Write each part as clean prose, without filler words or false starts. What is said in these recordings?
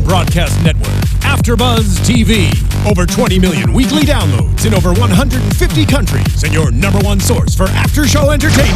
broadcast network, AFTERBUZZ TV. Over 20 million weekly downloads in over 150 countries, and your number one source for after-show entertainment.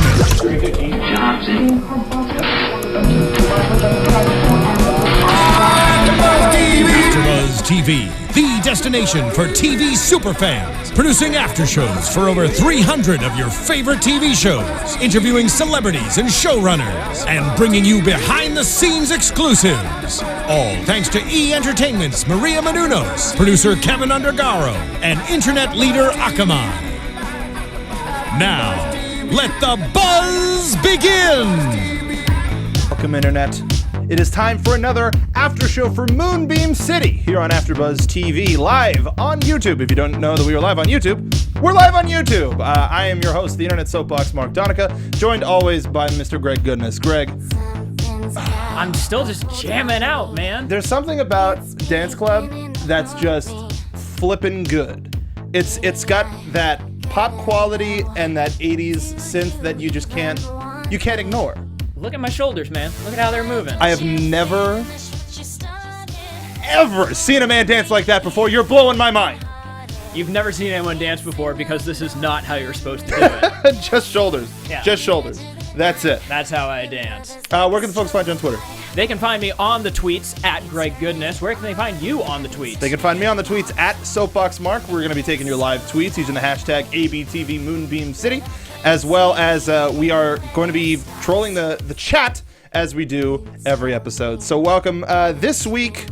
AFTERBUZZ TV, the destination for TV superfans, producing after shows for over 300 of your favorite TV shows, interviewing celebrities and showrunners, and bringing you behind-the-scenes exclusives. All thanks to E! Entertainment's Maria Menounos, producer Kevin Undergaro, and internet leader Akamai. Now, let the buzz begin! Welcome, Internet. It is time for another after show for Moonbeam City here on AFTERBUZZ TV, live on YouTube. If you don't know that we are live on YouTube, we're live on YouTube. I am your host, the Internet Soapbox, Mark Donica, joined always by Mr. Greg Goodness. Greg. I'm still just jamming out, man. There's something about Dance Club that's just flippin' good. It's got that pop quality and that 80s synth that you just can't ignore. Look at my shoulders, man. Look at how they're moving. I have never, ever seen a man dance like that before. You're blowing my mind. You've never seen anyone dance before because this is not how you're supposed to do it. Just shoulders. Yeah. Just shoulders. That's it. That's how I dance. Where can the folks find you on Twitter? They can find me on the tweets at Greg Goodness. Where can they find you on the tweets? They can find me on the tweets at SoapboxMark. We're going to be taking your live tweets using the hashtag ABTV Moonbeam City, as well as we are going to be trolling the chat as we do every episode. So welcome. This week,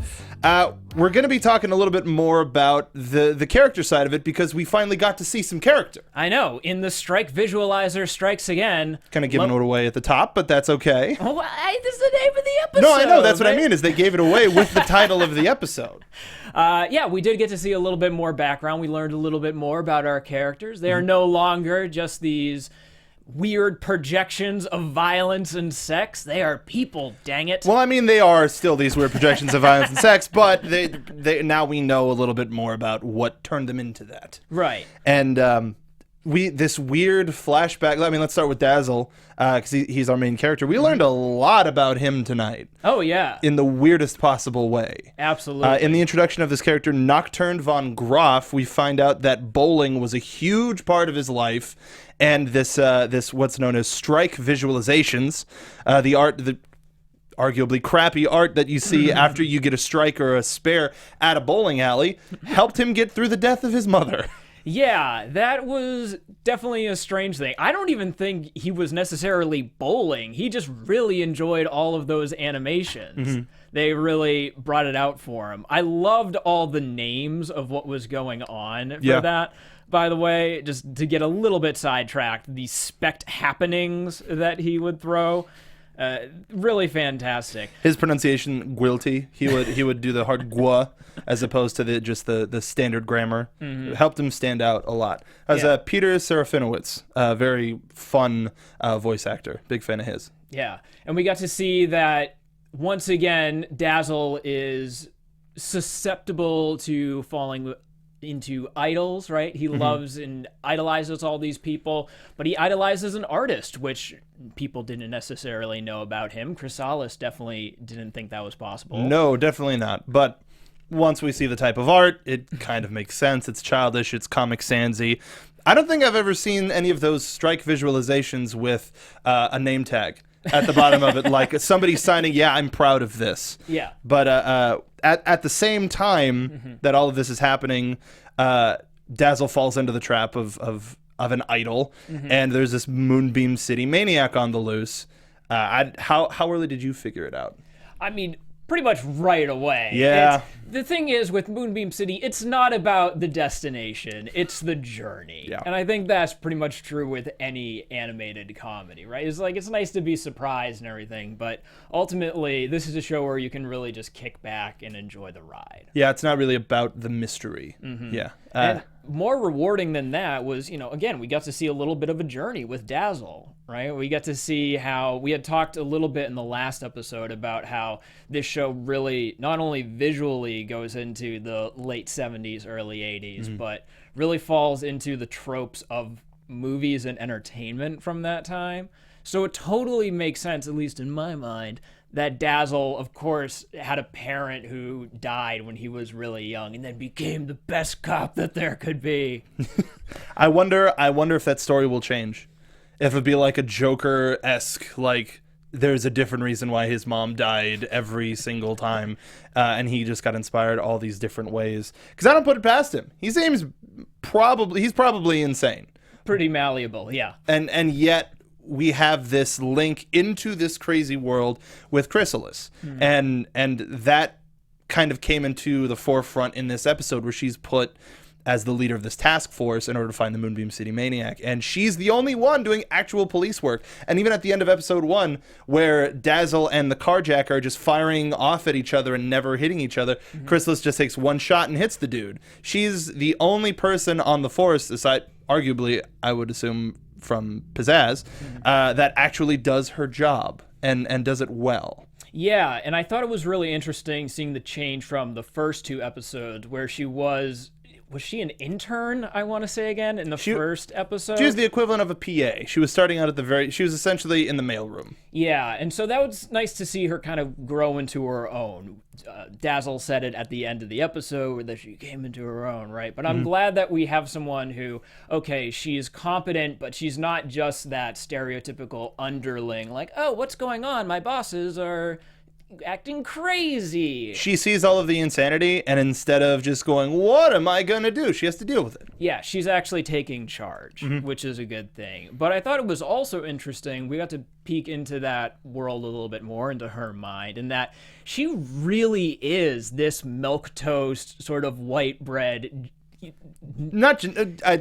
we're going to be talking a little bit more about the character side of it because we finally got to see some character. I know. In the Strike Visualizer Strikes Again. Kind of giving it away at the top, but that's okay. Oh, this is the name of the episode. No, I know. That's what I mean, is they gave it away with the title of the episode. Yeah, we did get to see a little bit more background. We learned a little bit more about our characters. They are no longer just these weird projections of violence and sex. They are people, dang it. Well, I mean, they are still these weird projections of violence and sex, but they now we know a little bit more about what turned them into that. Right. And this weird flashback. I mean, let's start with Dazzle, because he's our main character. We learned a lot about him tonight. Oh, yeah. In the weirdest possible way. Absolutely. In the introduction of this character, Nocturne von Groff, we find out that bowling was a huge part of his life, and this what's known as strike visualizations, the arguably crappy art that you see after you get a strike or a spare at a bowling alley, helped him get through the death of his mother. Yeah, that was definitely a strange thing. I don't even think he was necessarily bowling. He just really enjoyed all of those animations. Mm-hmm. They really brought it out for him. I loved all the names of what was going on for that. By the way, just to get a little bit sidetracked, the spect happenings that he would throw. Really fantastic. His pronunciation, guilty. He would do the hard gua as opposed to the standard grammar. Mm-hmm. It helped him stand out a lot. As Peter Serafinowicz, a very fun voice actor. Big fan of his. Yeah, and we got to see that once again, Dazzle is susceptible to falling into idols, right? He loves and idolizes all these people, but he idolizes an artist, which people didn't necessarily know about him. Chrysalis definitely didn't think that was possible. No, definitely not. But once we see the type of art, it kind of makes sense. It's childish, it's Comic Sans-y. I don't think I've ever seen any of those strike visualizations with a name tag at the bottom of it, like somebody signing, yeah, I'm proud of this. Yeah. But at the same time that all of this is happening, Dazzle falls into the trap of an idol, and there's this Moonbeam City maniac on the loose. How early did you figure it out? I mean, pretty much right away. Yeah. The thing is, with Moonbeam City, it's not about the destination, it's the journey. Yeah. And I think that's pretty much true with any animated comedy, right? It's like, it's nice to be surprised and everything, but ultimately, this is a show where you can really just kick back and enjoy the ride. Yeah, it's not really about the mystery. Yeah. And more rewarding than that was, again, we got to see a little bit of a journey with Dazzle, right? We got to see how we had talked a little bit in the last episode about how this show really not only visually goes into the late 70s, early 80s, but really falls into the tropes of movies and entertainment from that time. So it totally makes sense, at least in my mind, that Dazzle, of course, had a parent who died when he was really young and then became the best cop that there could be. I wonder if that story will change. If it'd be like a Joker-esque, like there's a different reason why his mom died every single time, and he just got inspired all these different ways. Because I don't put it past him. He's probably insane. Pretty malleable, yeah. And yet we have this link into this crazy world with Chrysalis. And that kind of came into the forefront in this episode where she's put as the leader of this task force in order to find the Moonbeam City maniac. And she's the only one doing actual police work. And even at the end of episode 1, where Dazzle and the carjacker are just firing off at each other and never hitting each other, Chrysalis just takes one shot and hits the dude. She's the only person on the force, aside, arguably, I would assume, from Pizzazz, that actually does her job and does it well. Yeah, and I thought it was really interesting seeing the change from the first 2 episodes where she was she an intern, I want to say again, in the first episode? She was the equivalent of a PA. She was starting out at she was essentially in the mailroom. Yeah, and so that was nice to see her kind of grow into her own. Dazzle said it at the end of the episode that she came into her own, right? But I'm glad that we have someone who, okay, she's competent, but she's not just that stereotypical underling, like, oh, what's going on? My bosses are acting crazy. She sees all of the insanity, and instead of just going, what am I going to do? She has to deal with it. Yeah, she's actually taking charge, which is a good thing. But I thought it was also interesting, we got to peek into that world a little bit more, into her mind, and that she really is this milquetoast sort of white bread. Not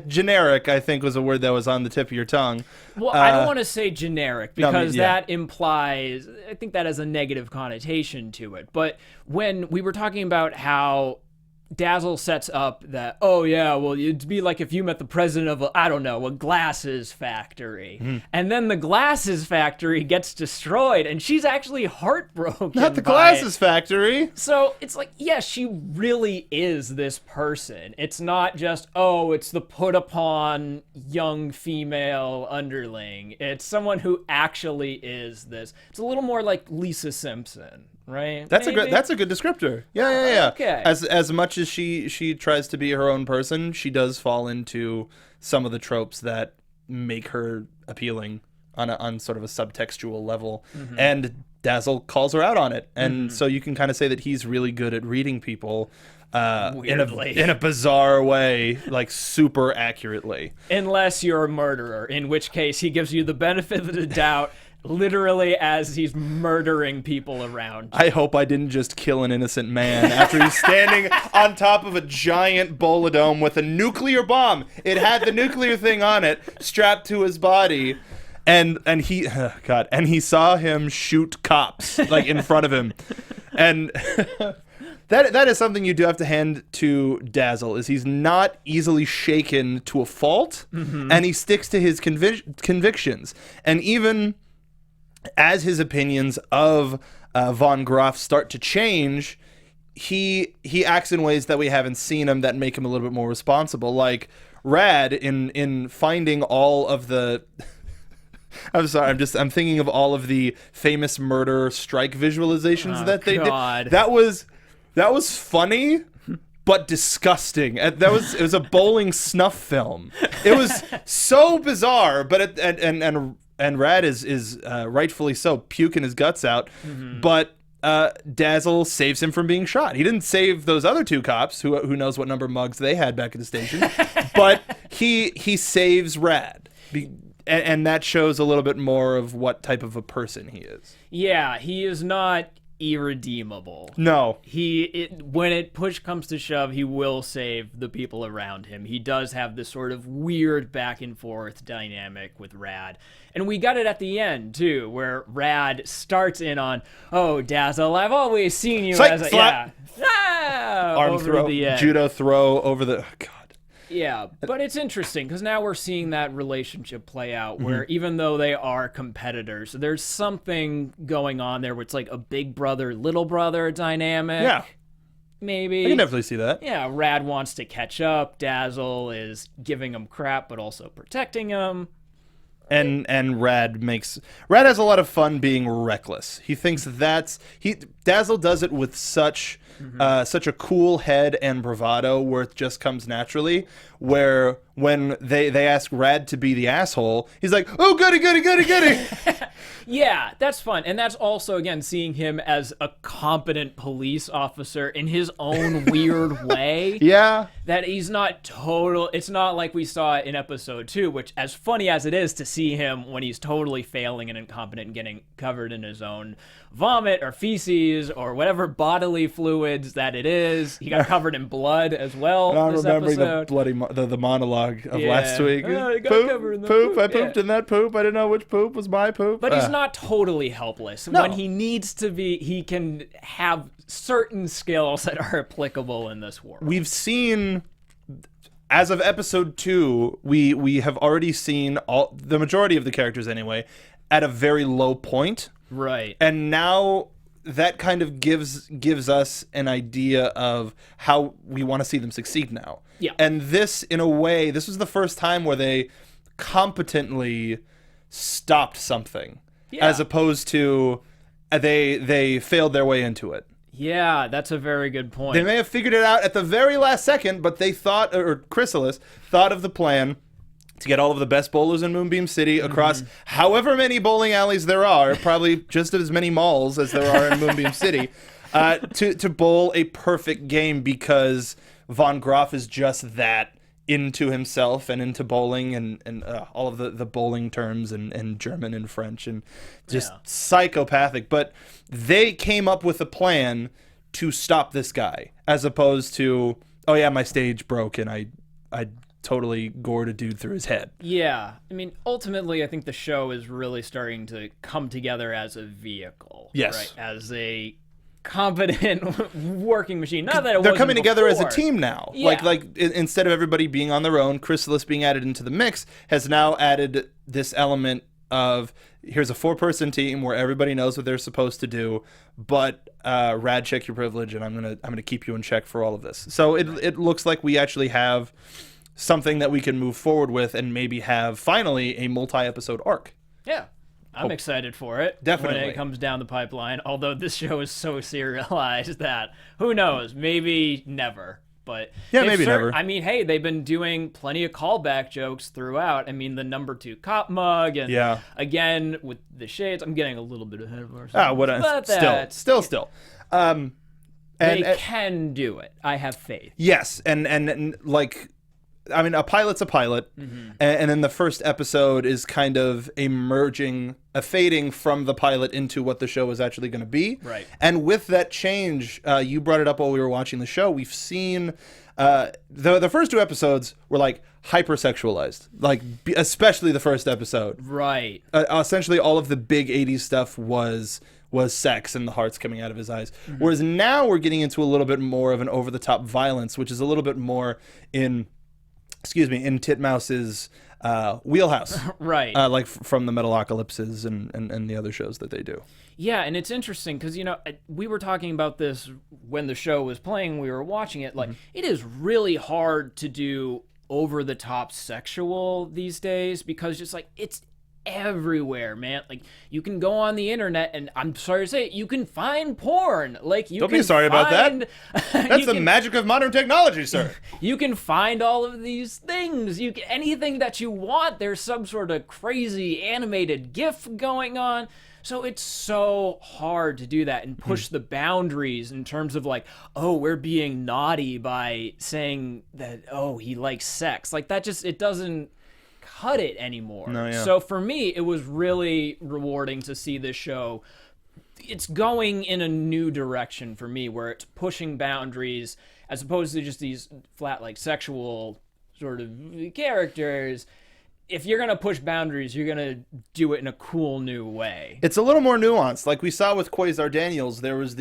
generic, I think, was a word that was on the tip of your tongue. Well, I don't want to say generic because that implies, I think that has a negative connotation to it. But when we were talking about how Dazzle sets up that, oh yeah, well, it'd be like if you met the president of a glasses factory. And then the glasses factory gets destroyed and she's actually heartbroken. Not the glasses factory. So it's like, yeah, she really is this person. It's not just, oh, it's the put upon young female underling. It's someone who actually is this. It's a little more like Lisa Simpson. Right. That's a good descriptor. Yeah. Okay. As much as she tries to be her own person, she does fall into some of the tropes that make her appealing on sort of a subtextual level. And Dazzle calls her out on it. And so you can kind of say that he's really good at reading people in a bizarre way, like super accurately. Unless you're a murderer, in which case he gives you the benefit of the doubt. Literally as he's murdering people around. I hope I didn't just kill an innocent man after he's standing on top of a giant bolodome with a nuclear bomb. It had the nuclear thing on it strapped to his body. And he saw him shoot cops like in front of him. And that is something you do have to hand to Dazzle, is he's not easily shaken to a fault, and he sticks to his convictions. And even as his opinions of Von Groff start to change, he acts in ways that we haven't seen him that make him a little bit more responsible. Like Rad in finding all of the I'm sorry, I'm thinking of all of the famous murder strike visualizations that they did. That was funny, but disgusting. It was a bowling snuff film. It was so bizarre, but and Rad is rightfully so puking his guts out, but Dazzle saves him from being shot. He didn't save those other 2 cops, who knows what number of mugs they had back at the station, but he saves Rad. And that shows a little bit more of what type of a person he is. Yeah, he is not irredeemable. No. When it push comes to shove, he will save the people around him. He does have this sort of weird back and forth dynamic with Rad. And we got it at the end, too, where Rad starts in on, oh, Dazzle, I've always seen you as a... Slap. Yeah. Arm throw, judo throw over the... God. Yeah, but it's interesting because now we're seeing that relationship play out where even though they are competitors, there's something going on there where it's like a big brother, little brother dynamic. Yeah. Maybe. I can definitely see that. Yeah, Rad wants to catch up. Dazzle is giving him crap but also protecting him. And Rad has a lot of fun being reckless. He thinks Dazzle does it with such a cool head and bravado where it just comes naturally. Where when they ask Rad to be the asshole, he's like, oh, goody. Yeah, that's fun. And that's also, again, seeing him as a competent police officer in his own weird way. Yeah. That he's not total. It's not like we saw in episode 2, which, as funny as it is to see him when he's totally failing and incompetent and getting covered in his own vomit or feces or whatever bodily fluids that it is. He got covered in blood as well. I'm this remembering episode. the bloody the monologue of last week. Oh, he got covered in the poop. I pooped in that poop. I didn't know which poop was my poop. But he's not totally helpless. No. When he needs to be, he can have certain skills that are applicable in this world. We've seen, as of episode 2, we have already seen the majority of the characters anyway at a very low point. Right. And now that kind of gives us an idea of how we want to see them succeed now. Yeah. And this, in a way, this was the first time where they competently stopped something, as opposed to they failed their way into it. Yeah, that's a very good point. They may have figured it out at the very last second, but they thought, or Chrysalis thought of the plan to get all of the best bowlers in Moonbeam City across however many bowling alleys there are, probably just as many malls as there are in Moonbeam City, to bowl a perfect game, because Von Groff is just that into himself and into bowling and all of the bowling terms and German and French and just psychopathic. But they came up with a plan to stop this guy, as opposed to, oh yeah, my stage broke and I totally gored a dude through his head. Yeah. I mean, ultimately, I think the show is really starting to come together as a vehicle. Yes. Right? As a competent working machine. Not that they're coming together as a team now. Yeah. Like instead of everybody being on their own, Chrysalis being added into the mix has now added this element of, here's a 4-person team where everybody knows what they're supposed to do, but Rad, check your privilege, and I'm gonna keep you in check for all of this. So it looks like we actually have something that we can move forward with and maybe have finally a multi-episode arc. Yeah. I'm excited for it. Definitely. When it comes down the pipeline, although this show is so serialized that, who knows, maybe never. But yeah, maybe never. I mean, hey, they've been doing plenty of callback jokes throughout. I mean, the number 2 cop mug, and again, with the shades, I'm getting a little bit ahead of ourselves. Still. They can do it. I have faith. Yes, and like, I mean, a pilot's a pilot, and then the first episode is kind of a fading from the pilot into what the show is actually going to be. Right. And with that change, you brought it up while we were watching the show, we've seen the first 2 episodes were like hypersexualized, like especially the first episode. Right. Essentially, all of the big 80s stuff was sex and the hearts coming out of his eyes. Whereas now we're getting into a little bit more of an over-the-top violence, which is a little bit more in Titmouse's wheelhouse. Right. Like from the Metalocalypses and the other shows that they do. Yeah, and it's interesting because, we were talking about this when the show was playing, we were watching it. Like, it is really hard to do over-the-top sexual these days because just, like, it's everywhere, man. Like, you can go on the internet and, I'm sorry to say it, you can find porn. Like, Don't be sorry about that. That's the magic of modern technology, sir. You can find all of these things. Anything that you want, there's some sort of crazy animated GIF going on. So it's so hard to do that and push the boundaries in terms of like, oh, we're being naughty by saying that, oh, he likes sex. Like, that just, it doesn't cut it anymore. No, yeah. So for me, it was really rewarding to see this show. It's going in a new direction for me, where it's pushing boundaries as opposed to just these flat, like, sexual sort of characters. If you're going to push boundaries, you're going to do it in a cool new way. It's a little more nuanced. Like we saw with Quasar Daniels, there was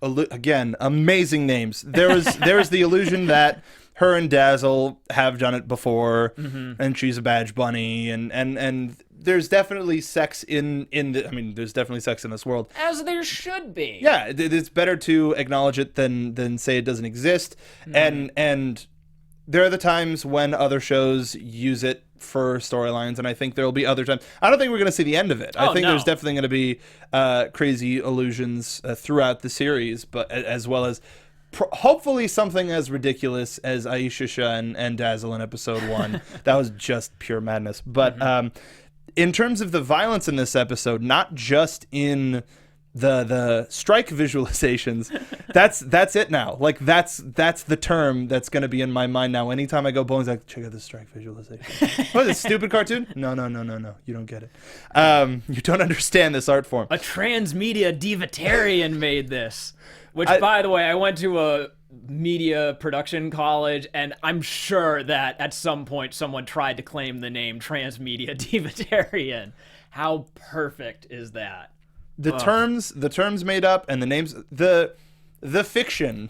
again, amazing names. There was the illusion that her and Dazzle have done it before, and she's a badge bunny, and there's definitely sex there's definitely sex in this world. As there should be. Yeah, it's better to acknowledge it than say it doesn't exist. And there are the times when other shows use it for storylines, and I think there will be other times. I don't think we're going to see the end of it. I think there's definitely going to be crazy allusions throughout the series, but as well as hopefully something as ridiculous as Aisha Shah and Dazzle in episode 1. That was just pure madness. But in terms of the violence in this episode, not just in the strike visualizations, that's it now. Like that's the term that's going to be in my mind now. Anytime I go bowling, like, check out this strike visualization. What is this, stupid cartoon? No. You don't get it. You don't understand this art form. A transmedia divatarian made this. Which, by the way, I went to a media production college, and I'm sure that at some point someone tried to claim the name transmedia divatarian. How perfect is that? The terms made up and the names, the fiction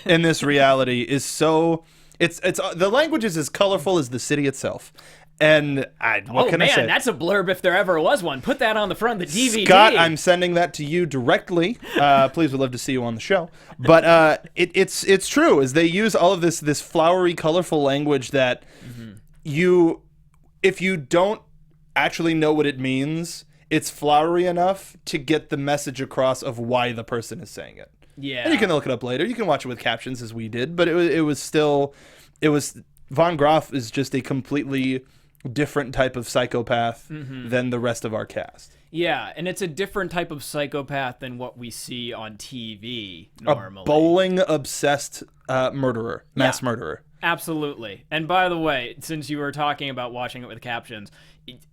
in this reality is so it's the language is as colorful as the city itself. And what can I say? That's a blurb if there ever was one. Put that on the front of the DVD. Scott, I'm sending that to you directly. Please, would love to see you on the show. But it's true. Is they use all of this flowery, colorful language that if you don't actually know what it means, it's flowery enough to get the message across of why the person is saying it. Yeah. And you can look it up later. You can watch it with captions as we did, but it was Von Graff is just a completely different type of psychopath than the rest of our cast. Yeah, and it's a different type of psychopath than what we see on TV normally. A bowling-obsessed murderer, mass murderer. Absolutely. And by the way, since you were talking about watching it with captions,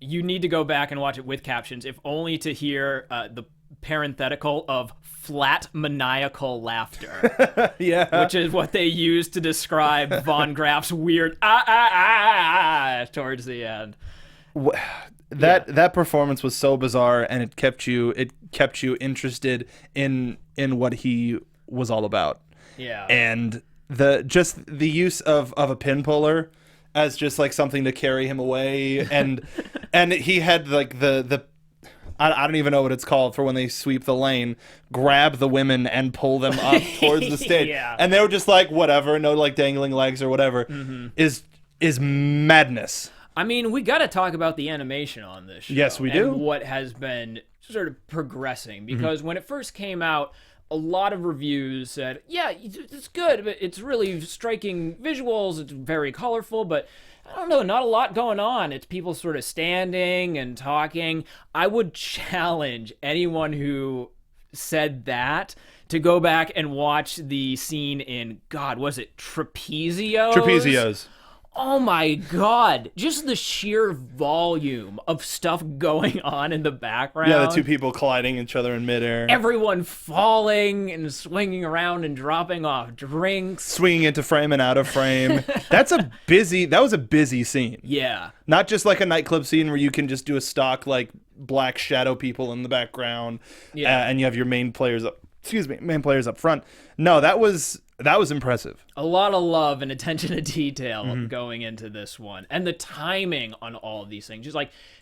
you need to go back and watch it with captions, if only to hear the parenthetical of flat maniacal laughter. Yeah. Which is what they use to describe Von Graff's weird towards the end. That performance was so bizarre, and it kept you interested in what he was all about. Yeah. And the use of a pin puller as just like something to carry him away, and he had like the I don't even know what it's called for when they sweep the lane, grab the women and pull them up towards the stage. Yeah. And they were just like, whatever, no like dangling legs or whatever, is madness. I mean, we got to talk about the animation on this show. Yes, we do. And what has been sort of progressing, because when it first came out, a lot of reviews said, yeah, it's good, but it's really striking visuals, it's very colorful, but I don't know, not a lot going on. It's people sort of standing and talking. I would challenge anyone who said that to go back and watch the scene in, God, was it Trapezios? Trapezios. Oh my God, just the sheer volume of stuff going on in the background. Yeah, the two people colliding each other in midair. Everyone falling and swinging around and dropping off drinks. Swinging into frame and out of frame. That was a busy scene. Yeah. Not just like a nightclub scene where you can just do a stock like black shadow people in the background, and you have your main players up front. No, that was impressive. A lot of love and attention to detail going into this one. And the timing on all of these things.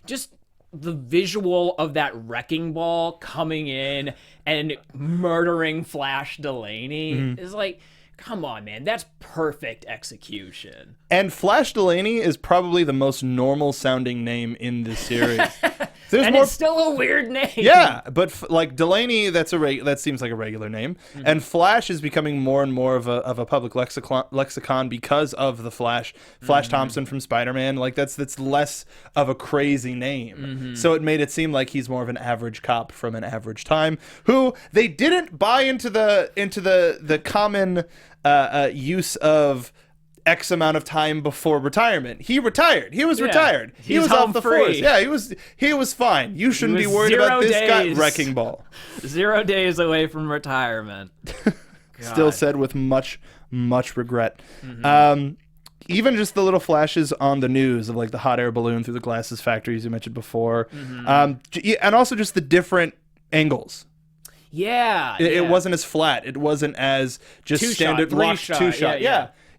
Just the visual of that wrecking ball coming in and murdering Flash Delaney is like, come on, man. That's perfect execution. And Flash Delaney is probably the most normal sounding name in this series. It's still a weird name. Yeah, but like Delaney, that seems like a regular name, and Flash is becoming more and more of a public lexicon because of the Flash Thompson from Spider-Man. Like that's less of a crazy name, so it made it seem like he's more of an average cop from an average time who they didn't buy into the common use of X amount of time before retirement. He retired. He was retired. He was off the force. Yeah, he was fine. You shouldn't be worried about this guy wrecking ball. 0 days away from retirement. Still said with much regret. Even just the little flashes on the news of like the hot air balloon through the glasses factories you mentioned before, and also just the different angles. Yeah, it wasn't as flat. It wasn't as just standard two shot.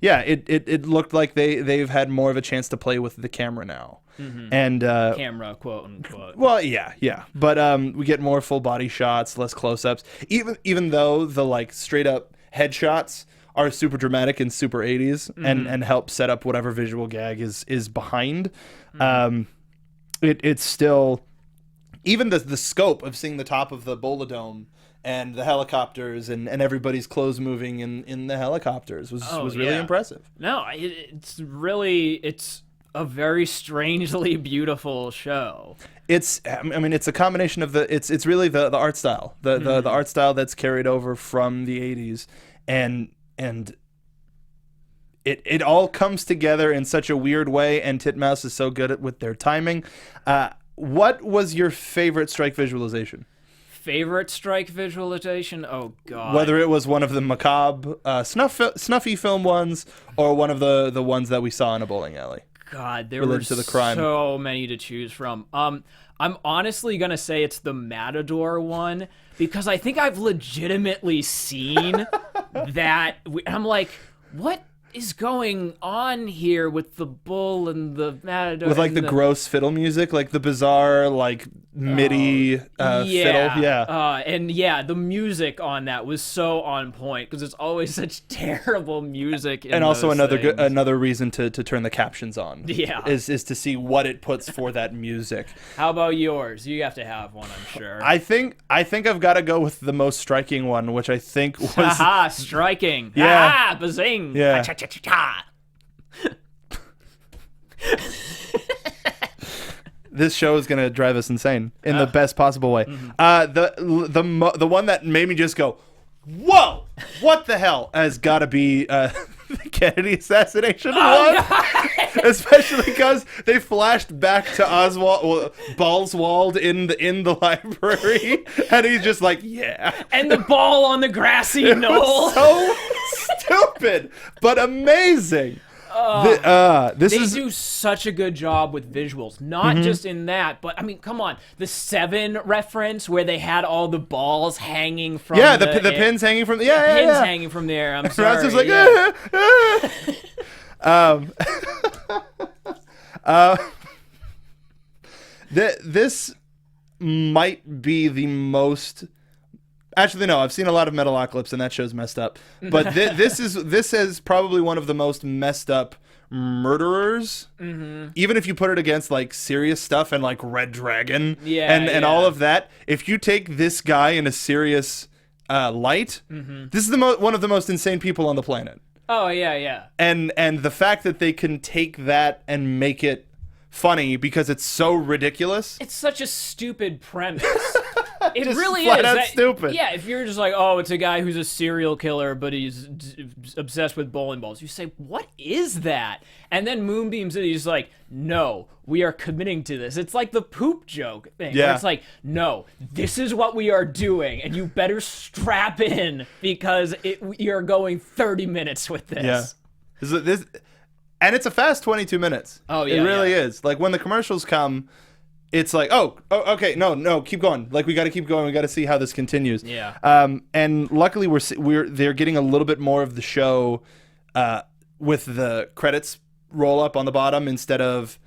Yeah, it looked like they've had more of a chance to play with the camera now. And camera, quote unquote. Well, yeah. But we get more full body shots, less close ups. Even though the like straight up headshots are super dramatic and super 80s and help set up whatever visual gag is behind. It's still, even the scope of seeing the top of the Bola Dome and the helicopters and everybody's clothes moving in the helicopters was really impressive. No, it's a very strangely beautiful show. It's a combination of it's really the art style, the art style that's carried over from the 80s, and it all comes together in such a weird way, and Titmouse is so good with their timing. What was your favorite strike visualization? Favorite strike visualization? Oh God! Whether it was one of the macabre, snuffy film ones, or one of the ones that we saw in a bowling alley. God, there were so many to choose from. I'm honestly gonna say it's the Matador one because I think I've legitimately seen that. I'm like, what is going on here with the bull and the Matador? With like the gross fiddle music, like the bizarre like MIDI fiddle. Yeah. And yeah, the music on that was so on point because it's always such terrible music. And also another reason to turn the captions on. Yeah. Is to see what it puts for that music. How about yours? You have to have one, I'm sure. I think I've got to go with the most striking one, which I think was striking. Yeah. Bazing. Yeah. Cha-cha-cha-cha. This show is gonna drive us insane in the best possible way. The one that made me just go, whoa, what the hell, has got to be the Kennedy assassination one. Especially because they flashed back to Balswald in the library, and he's just like, yeah. And the ball on the grassy knoll. So stupid, but amazing. They do such a good job with visuals, not just in that, but I mean, come on, the Seven reference where they had all the balls hanging from the pins hanging from hanging from there. I'm sorry. Just like, this might be the most. Actually, no. I've seen a lot of Metalocalypse, and that show's messed up. But this is probably one of the most messed up murderers. Even if you put it against like serious stuff and like Red Dragon, and all of that. If you take this guy in a serious light, this is one of the most insane people on the planet. Oh yeah. And the fact that they can take that and make it funny because it's so ridiculous. It's such a stupid premise. It just really flat is. Out stupid. Yeah, if you're just like, oh, it's a guy who's a serial killer, but he's obsessed with bowling balls. You say, what is that? And then Moonbeam City is like, no, we are committing to this. It's like the poop joke thing. Yeah. Where it's like, no, this is what we are doing, and you better strap in because you're going 30 minutes with this. Yeah. And it's a fast 22 minutes. Oh, yeah. It really is. Like, when the commercials come, it's like, oh, okay, no, keep going. Like, we got to keep going. We got to see how this continues. Yeah. And luckily, they're getting a little bit more of the show with the credits roll up on the bottom instead of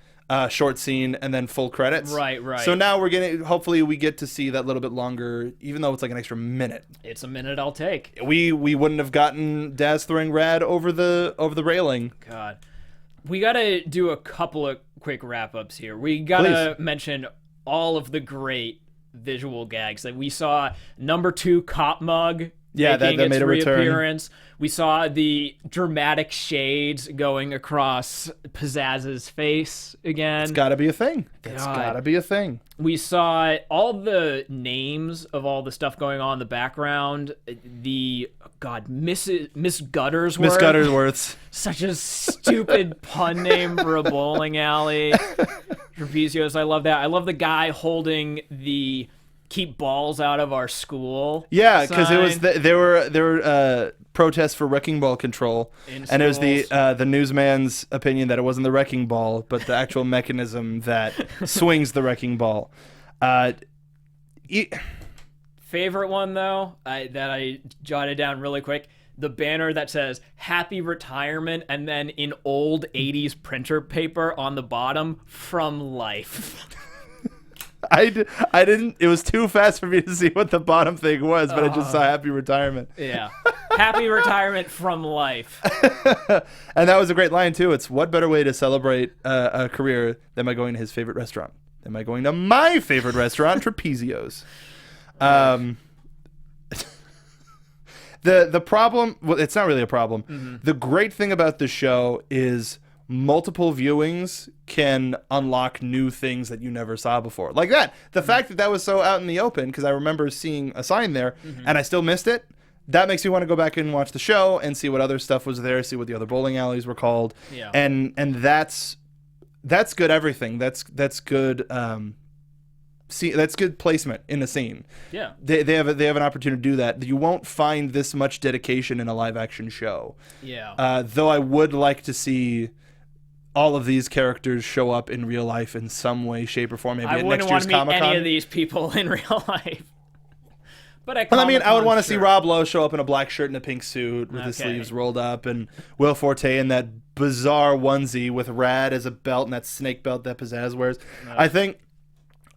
short scene and then full credits. Right. So now hopefully we get to see that little bit longer, even though it's like an extra minute. It's a minute I'll take. We wouldn't have gotten Daz throwing Rad over the railing. God. We got to do a couple of quick wrap-ups here. We got to mention all of the great visual gags that we saw. Number 2 cop mug making its made a reappearance. We saw the dramatic shades going across Pizzazz's face again. It's got to be a thing. It's got to be a thing. We saw all the names of all the stuff going on in the background. Miss Guttersworth. Miss Guttersworth. Such a stupid pun name for a bowling alley. Trapezio's, I love that. I love the guy holding the "keep balls out of our school." Yeah, because it was there were protests for wrecking ball control, and it was the newsman's opinion that it wasn't the wrecking ball, but the actual mechanism that swings the wrecking ball. Favorite one though, that I jotted down really quick. The banner that says "Happy Retirement" and then in old 80s printer paper on the bottom, "From Life." I didn't. It was too fast for me to see what the bottom thing was, but I just saw "Happy Retirement." Yeah. Happy retirement from life. And that was a great line, too. It's, what better way to celebrate a career than by going to his favorite restaurant? Than by going to my favorite restaurant, Trapezio's. The problem, well, it's not really a problem. Mm-hmm. The great thing about the show is multiple viewings can unlock new things that you never saw before. Like that. The fact that was so out in the open, because I remember seeing a sign there, and I still missed it, that makes me want to go back and watch the show and see what other stuff was there, see what the other bowling alleys were called. Yeah. And that's good everything. That's good that's good placement in the scene. Yeah. They have an opportunity to do that. You won't find this much dedication in a live action show. Yeah. Though I would like to see all of these characters show up in real life in some way, shape, or form. Maybe at next year's Comic-Con. I wouldn't want to meet any of these people in real life. But I would want to see Rob Lowe show up in a black shirt and a pink suit with his sleeves rolled up, and Will Forte in that bizarre onesie with Rad as a belt and that snake belt that Pizzazz wears.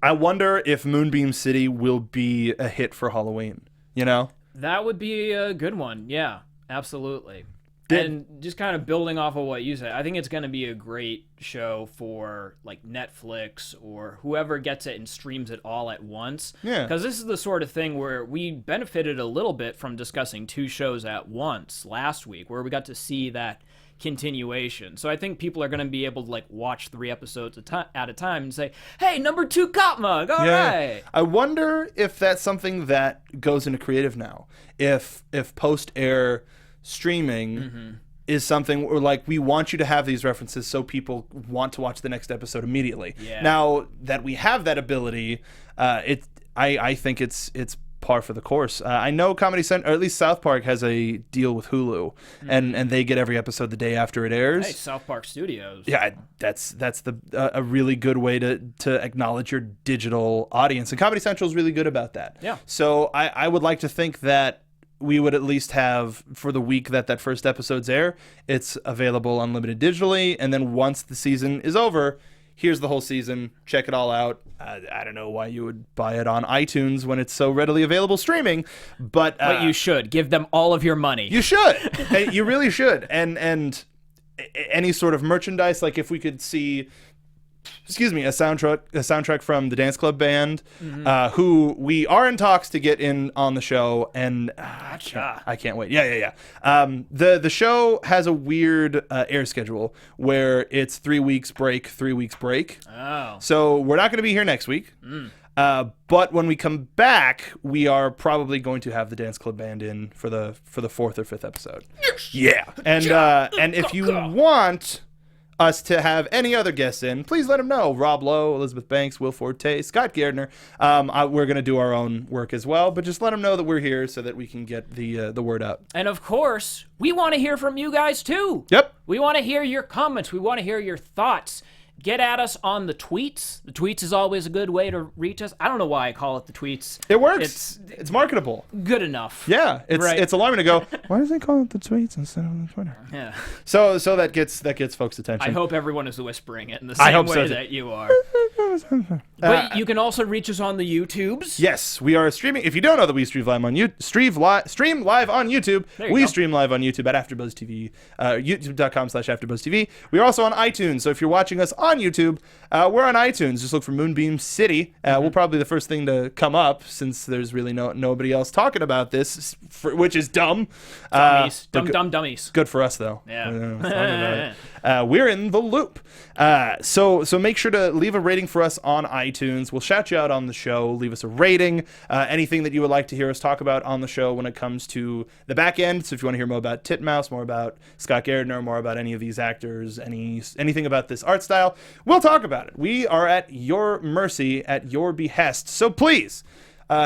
I wonder if Moonbeam City will be a hit for Halloween, you know? That would be a good one. Yeah, absolutely. And just kind of building off of what you said, I think it's going to be a great show for like Netflix or whoever gets it and streams it all at once. Yeah. Because this is the sort of thing where we benefited a little bit from discussing 2 shows at once last week, where we got to see that continuation. So I think people are going to be able to like watch 3 episodes at a time and say, hey, number 2 cop mug, all right. I wonder if that's something that goes into creative now. If post-air streaming is something where, like, we want you to have these references so people want to watch the next episode immediately. Yeah. Now that we have that ability, I think it's par for the course. I know Comedy Central, or at least South Park, has a deal with Hulu, and they get every episode the day after it airs. Hey, South Park Studios. Yeah, that's a really good way to acknowledge your digital audience, and Comedy Central is really good about that. Yeah. So I would like to think that we would at least have, for the week that first episode's air, it's available unlimited digitally, and then once the season is over, here's the whole season, check it all out. I don't know why you would buy it on iTunes when it's so readily available streaming, but you should. Give them all of your money. You should. You really should. And any sort of merchandise, like if we could see, a soundtrack from the Dance Club Band, who we are in talks to get in on the show, and I can't wait. Yeah. The show has a weird air schedule where it's 3 weeks break, 3 weeks break. Oh. So we're not going to be here next week. But when we come back, we are probably going to have the Dance Club Band in for the 4th or 5th episode. Yes. Yeah. And if you want us to have any other guests in, please let them know. Rob Lowe, Elizabeth Banks, Will Forte, Scott Gairdner. We're going to do our own work as well, but just let them know that we're here so that we can get the word out. And of course, we want to hear from you guys too. Yep. We want to hear your comments. We want to hear your thoughts. Get at us on the tweets. The tweets is always a good way to reach us. I don't know why I call it the tweets. It works. It's marketable. Good enough. Yeah. It's alarming to go, why does they call it the tweets instead of the Twitter? Yeah. So that gets folks' attention. I hope everyone is whispering it in the same way that you are. But you can also reach us on the YouTubes. Yes, we are streaming. If you don't know that we stream live on stream live on YouTube, we stream live on YouTube at AfterBuzz TV, youtube.com/AfterBuzz TV. We are also on iTunes, so if you're watching us on YouTube, we're on iTunes. Just look for Moonbeam City. We'll probably be the first thing to come up, since there's really nobody else talking about this, which is dumb. Dummies. Dumb dummies. Good for us, though. Yeah. We're in the loop. So make sure to leave a rating for us on iTunes. We'll shout you out on the show. Leave us a rating. Anything that you would like to hear us talk about on the show when it comes to the back end. So if you want to hear more about Titmouse, more about Scott Gairdner, more about any of these actors, anything about this art style, we'll talk about it. We are at your mercy, at your behest. So please,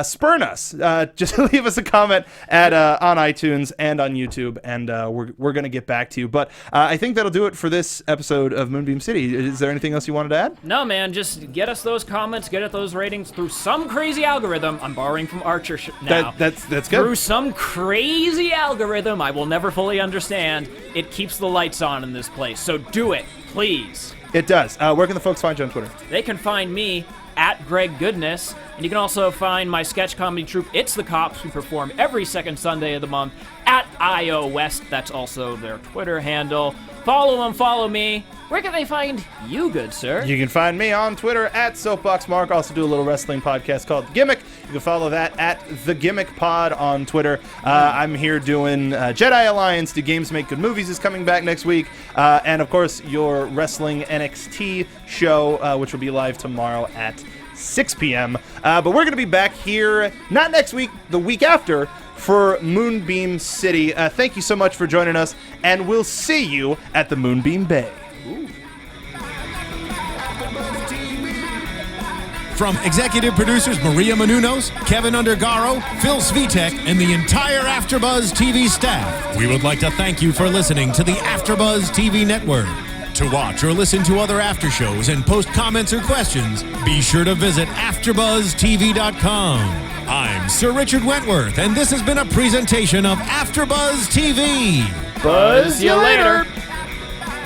spurn us. Just leave us a comment on iTunes and on YouTube, and we're going to get back to you. But I think that'll do it for this episode of Moonbeam City. Is there anything else you wanted to add? No, man. Just get us those comments, get us those ratings through some crazy algorithm. I'm borrowing from Archer now. That's good. Through some crazy algorithm I will never fully understand. It keeps the lights on in this place. So do it, please. It does. Where can the folks find you on Twitter? They can find me at Greg Goodness. And you can also find my sketch comedy troupe, It's the Cops, who perform every second Sunday of the month at IO West. That's also their Twitter handle. Follow them, follow me. Where can they find you, good sir? You can find me on Twitter at SoapboxMark. Also do a little wrestling podcast called The Gimmick. You can follow that at The Gimmick Pod on Twitter. I'm here doing Jedi Alliance, Do Games Make Good Movies is coming back next week. And, of course, your Wrestling NXT show, which will be live tomorrow at 6 p.m. But we're going to be back here, not next week, the week after, for Moonbeam City. Thank you so much for joining us, and we'll see you at the Moonbeam Bay. Ooh. From executive producers Maria Menounos, Kevin Undergaro, Phil Svitek, and the entire AfterBuzz TV staff, we would like to thank you for listening to the AfterBuzz TV network. To watch or listen to other after shows and post comments or questions, be sure to visit AfterBuzzTV.com. I'm Sir Richard Wentworth, and this has been a presentation of AfterBuzz TV. Buzz you later.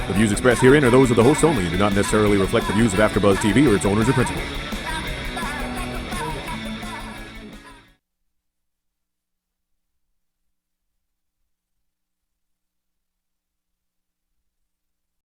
The views expressed herein are those of the hosts only and do not necessarily reflect the views of AfterBuzz TV or its owners or principals.